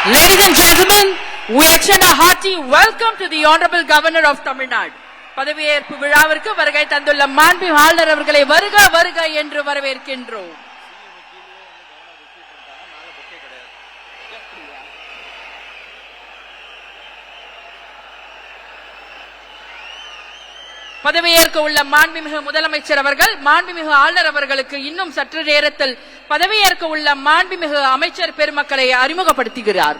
Ladies and gentlemen, we extend a hearty welcome to the Honorable Governor of Tamil Nadu. பதவியேற்பு விழாவிற்கு வருகை தந்துள்ள மாண்புமிகு ஆளுநர் அவர்களை வருக வருக என்று வரவேற்கின்றோம். பதவியேற்க உள்ள மாண்புமிகு முதலமைச்சர் அவர்கள் மாண்புமிகு ஆளுநர் அவர்களுக்கு இன்னும் சற்று நேரத்தில் பதவியேற்க உள்ள மாண்புமிகு அமைச்சர் பெருமக்களை அறிமுகப்படுத்துகிறார்.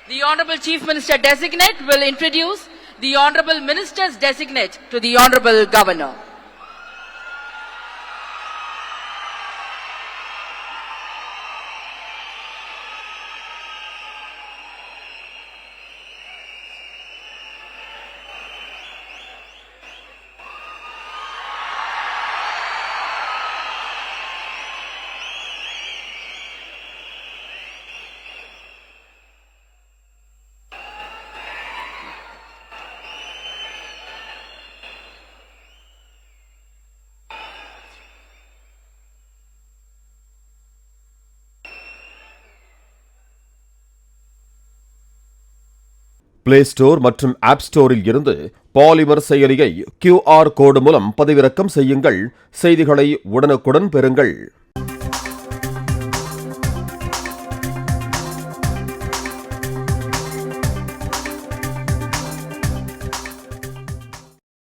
The Honorable Chief Minister Designate will introduce the Honorable Ministers Designate to the Honorable Governor. Play store மற்றும் ஆப் ஸ்டோரில் இருந்து பாலிமர் செயலியை QR கோடு மூலம் பதிவிறக்கம் செய்யுங்கள். செய்திகளை உடனுக்குடன் பெறுங்கள்.